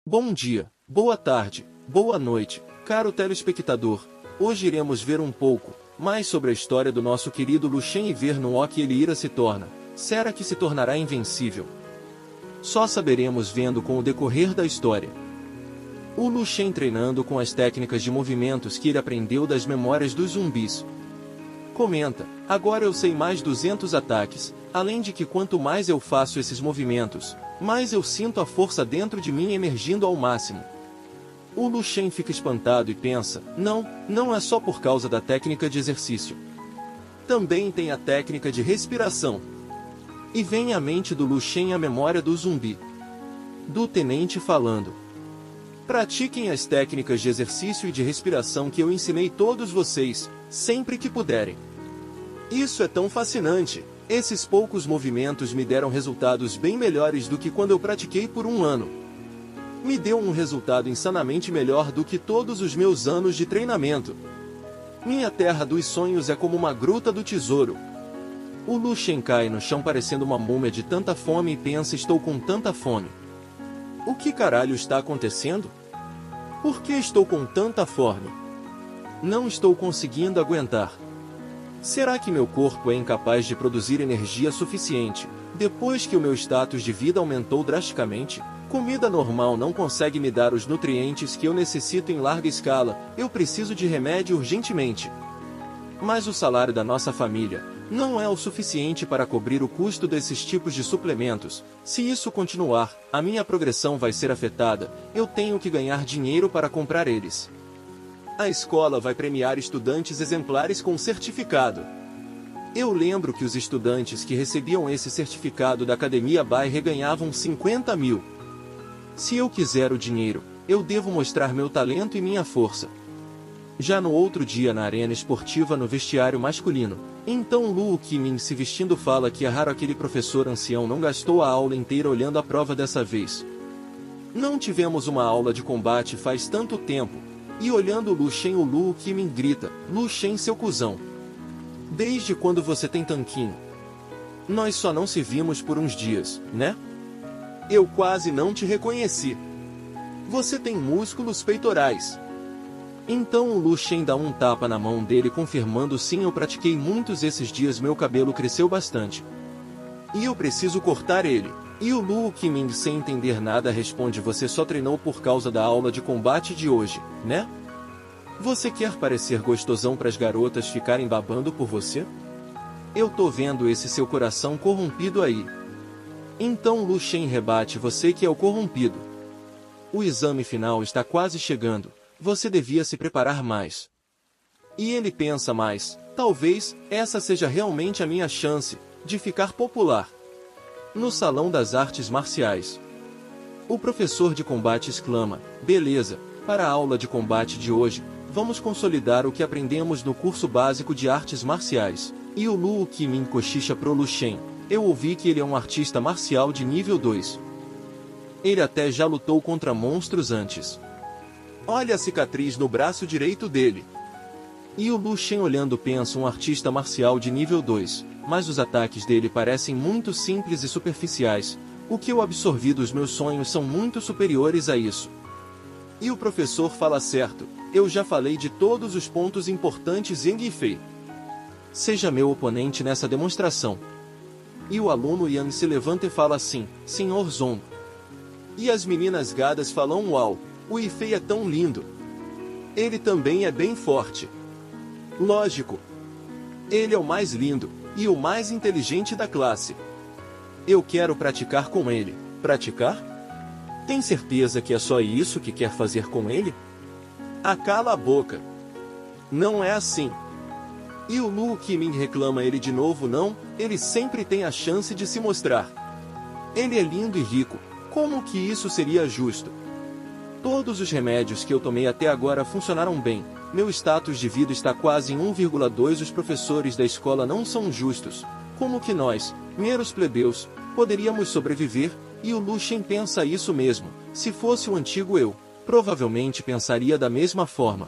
Bom dia, boa tarde, boa noite, caro telespectador. Hoje iremos ver um pouco mais sobre a história do nosso querido Lu Shen e ver no que ele irá se torna. Será que se tornará invencível? Só saberemos vendo com o decorrer da história. O Lu Shen treinando com as técnicas de movimentos que ele aprendeu das memórias dos zumbis. Comenta: agora eu sei mais 200 ataques, além de que quanto mais eu faço esses movimentos, mais eu sinto a força dentro de mim emergindo ao máximo. O Lu Shen fica espantado e pensa: não é só por causa da técnica de exercício. Também tem a técnica de respiração. E vem à mente do Lu Shen a memória do zumbi. Do tenente falando: pratiquem as técnicas de exercício e de respiração que eu ensinei todos vocês, sempre que puderem. Isso é tão fascinante. Esses poucos movimentos me deram resultados bem melhores do que quando eu pratiquei por um ano. Me deu um resultado insanamente melhor do que todos os meus anos de treinamento. Minha terra dos sonhos é como uma gruta do tesouro. O Lu Shen cai no chão parecendo uma múmia de tanta fome e pensa: estou com tanta fome. O que caralho está acontecendo? Por que estou com tanta fome? Não estou conseguindo aguentar. Será que meu corpo é incapaz de produzir energia suficiente? Depois que o meu status de vida aumentou drasticamente, comida normal não consegue me dar os nutrientes que eu necessito em larga escala, eu preciso de remédio urgentemente. Mas o salário da nossa família não é o suficiente para cobrir o custo desses tipos de suplementos. Se isso continuar, a minha progressão vai ser afetada, eu tenho que ganhar dinheiro para comprar eles. A escola vai premiar estudantes exemplares com certificado. Eu lembro que os estudantes que recebiam esse certificado da Academia Bairre ganhavam 50 mil. Se eu quiser o dinheiro, eu devo mostrar meu talento e minha força. Já no outro dia na arena esportiva no vestiário masculino, então Lu Qimin se vestindo fala que é raro aquele professor ancião não gastou a aula inteira olhando a prova dessa vez. Não tivemos uma aula de combate faz tanto tempo. E olhando o Lu Shen, o Lu Qimin grita: Lu Shen, seu cuzão. Desde quando você tem tanquinho? Nós só não se vimos por uns dias, né? Eu quase não te reconheci. Você tem músculos peitorais. Então o Lu Shen dá um tapa na mão dele confirmando: sim, eu pratiquei muitos esses dias, meu cabelo cresceu bastante. E eu preciso cortar ele. E o Lu Qimin sem entender nada responde: você só treinou por causa da aula de combate de hoje, né? Você quer parecer gostosão para as garotas ficarem babando por você? Eu tô vendo esse seu coração corrompido aí. Então Lu Shen rebate: você que é o corrompido. O exame final está quase chegando, você devia se preparar mais. E ele pensa mais: talvez essa seja realmente a minha chance de ficar popular. No salão das artes marciais, o professor de combate exclama: beleza, para a aula de combate de hoje, vamos consolidar o que aprendemos no curso básico de artes marciais. E o Lu Qimin cochicha pro Lu Shen: eu ouvi que ele é um artista marcial de nível 2. Ele até já lutou contra monstros antes. Olha a cicatriz no braço direito dele. E o Lu Shen olhando pensa: um artista marcial de nível 2, mas os ataques dele parecem muito simples e superficiais. O que eu absorvi dos meus sonhos são muito superiores a isso. E o professor fala: certo, eu já falei de todos os pontos importantes em Yifei. Seja meu oponente nessa demonstração. E o aluno Yang se levanta e fala assim: Senhor Zong. E as meninas gadas falam: uau, o Yifei é tão lindo. Ele também é bem forte. Lógico. Ele é o mais lindo e o mais inteligente da classe. Eu quero praticar com ele. Praticar? Tem certeza que é só isso que quer fazer com ele? Cala a boca. Não é assim. E o Lu Qimin reclama: ele de novo não, ele sempre tem a chance de se mostrar. Ele é lindo e rico, como que isso seria justo? Todos os remédios que eu tomei até agora funcionaram bem, meu status de vida está quase em 1,2. Os professores da escola não são justos. Como que nós, meros plebeus, poderíamos sobreviver? E o Lu Shen pensa isso mesmo. Se fosse o antigo eu, provavelmente pensaria da mesma forma.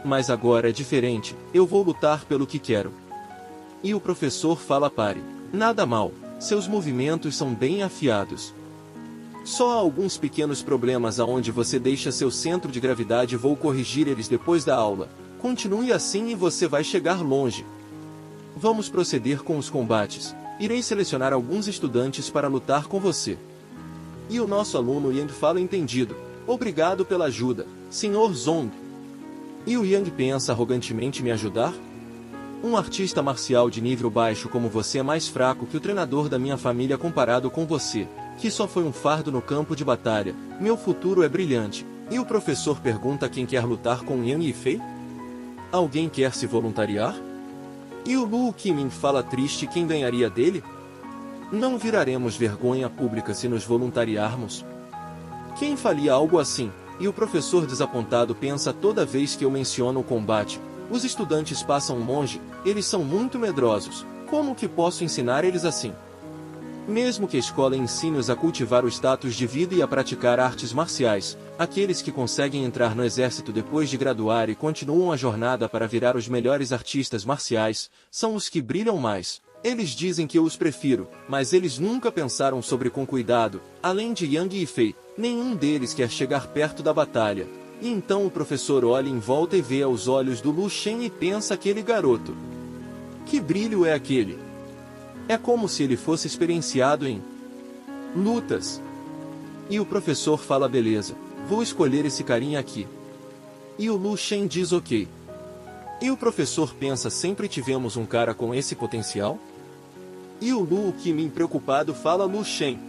Mas agora é diferente, eu vou lutar pelo que quero. E o professor fala: pare. Nada mal, seus movimentos são bem afiados. Só há alguns pequenos problemas aonde você deixa seu centro de gravidade e vou corrigir eles depois da aula. Continue assim e você vai chegar longe. Vamos proceder com os combates. Irei selecionar alguns estudantes para lutar com você. E o nosso aluno Yang fala entendido. Obrigado pela ajuda, Sr. Zong. E o Yang pensa arrogantemente me ajudar? Um artista marcial de nível baixo como você é mais fraco que o treinador da minha família comparado com você, que só foi um fardo no campo de batalha. Meu futuro é brilhante. E o professor pergunta quem quer lutar com Yang Yifei? Alguém quer se voluntariar? E o Lu Qimin fala triste quem ganharia dele? Não viraremos vergonha pública se nos voluntariarmos? Quem faria algo assim? E o professor desapontado pensa toda vez que eu menciono o combate. Os estudantes passam longe, eles são muito medrosos. Como que posso ensinar eles assim? Mesmo que a escola ensine-os a cultivar o status de vida e a praticar artes marciais, aqueles que conseguem entrar no exército depois de graduar e continuam a jornada para virar os melhores artistas marciais, são os que brilham mais. Eles dizem que eu os prefiro, mas eles nunca pensaram sobre com cuidado. Além de Yang Yifei, nenhum deles quer chegar perto da batalha. E então o professor olha em volta e vê aos olhos do Lu Shen e pensa aquele garoto. Que brilho é aquele? É como se ele fosse experienciado em lutas. E o professor fala beleza, vou escolher esse carinha aqui. E o Lu Shen diz ok. E o professor pensa sempre tivemos um cara com esse potencial? E o Lu Qimin preocupado fala Lu Shen.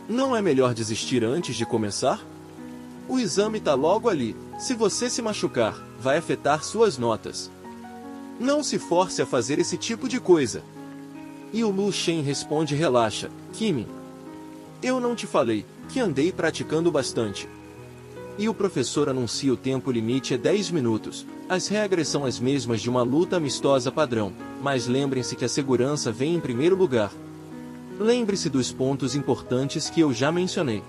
Não é melhor desistir antes de começar? O exame tá logo ali, se você se machucar, vai afetar suas notas. Não se force a fazer esse tipo de coisa. E o Lu Shen responde relaxa, Qimin. Eu não te falei, que andei praticando bastante. E o professor anuncia o tempo limite é 10 minutos. As regras são as mesmas de uma luta amistosa padrão, mas lembrem-se que a segurança vem em primeiro lugar. Lembre-se dos pontos importantes que eu já mencionei.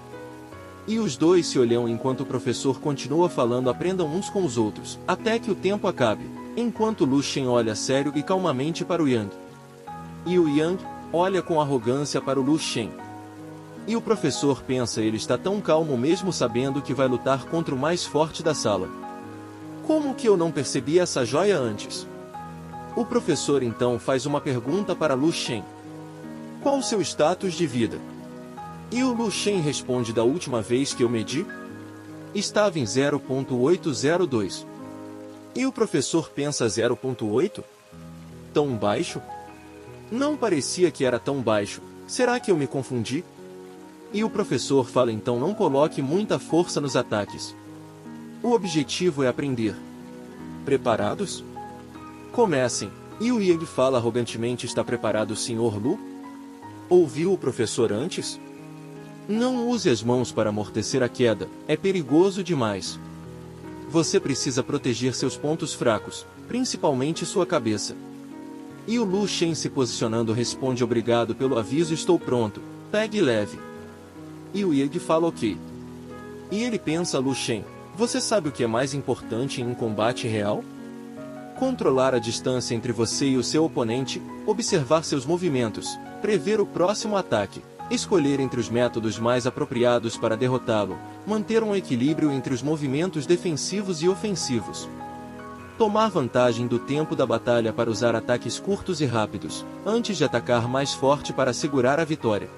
E os dois se olham enquanto o professor continua falando aprendam uns com os outros, até que o tempo acabe, enquanto Lu Shen olha sério e calmamente para o Yang. E o Yang olha com arrogância para o Lu Shen. E o professor pensa ele está tão calmo mesmo sabendo que vai lutar contra o mais forte da sala. Como que eu não percebi essa joia antes? O professor então faz uma pergunta para Lu Shen. Qual o seu status de vida? E o Lu Shen responde da última vez que eu medi? Estava em 0.802. E o professor pensa 0.8? Tão baixo? Não parecia que era tão baixo, será que eu me confundi? E o professor fala então não coloque muita força nos ataques. O objetivo é aprender. Preparados? Comecem. E o Yang fala arrogantemente está preparado Sr. Lu? Ouviu o professor antes? Não use as mãos para amortecer a queda, é perigoso demais. Você precisa proteger seus pontos fracos, principalmente sua cabeça. E o Lu Shen se posicionando responde obrigado pelo aviso estou pronto, pegue leve. E o Yang fala ok. E ele pensa Lu Shen, você sabe o que é mais importante em um combate real? Controlar a distância entre você e o seu oponente, observar seus movimentos, prever o próximo ataque, escolher entre os métodos mais apropriados para derrotá-lo, manter um equilíbrio entre os movimentos defensivos e ofensivos. Tomar vantagem do tempo da batalha para usar ataques curtos e rápidos, antes de atacar mais forte para segurar a vitória.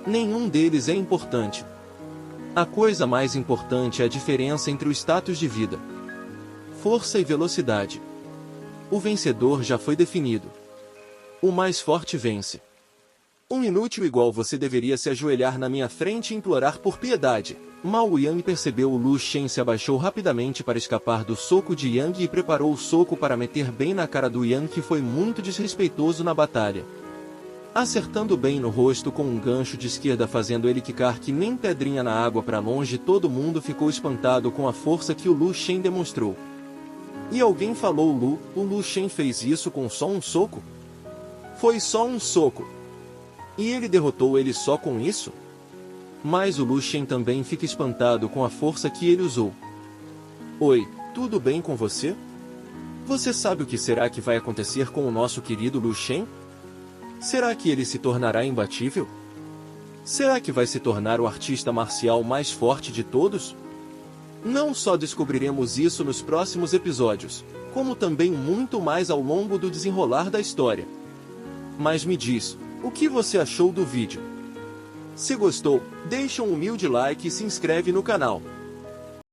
Nenhum deles é importante. A coisa mais importante é a diferença entre o status de vida, força e velocidade. O vencedor já foi definido. O mais forte vence. Um inútil igual você deveria se ajoelhar na minha frente e implorar por piedade. Mao Yang percebeu o Lu Shen se abaixou rapidamente para escapar do soco de Yang e preparou o soco para meter bem na cara do Yang que foi muito desrespeitoso na batalha. Acertando bem no rosto com um gancho de esquerda fazendo ele quicar que nem pedrinha na água para longe todo mundo ficou espantado com a força que o Lu Shen demonstrou. E alguém falou o Lu Shen fez isso com só um soco? Foi só um soco. E ele derrotou ele só com isso? Mas o Lu Shen também fica espantado com a força que ele usou. Oi, tudo bem com você? Você sabe o que será que vai acontecer com o nosso querido Lu Shen? Será que ele se tornará imbatível? Será que vai se tornar o artista marcial mais forte de todos? Não só descobriremos isso nos próximos episódios, como também muito mais ao longo do desenrolar da história. Mas me diz, o que você achou do vídeo? Se gostou, deixa um humilde like e se inscreve no canal.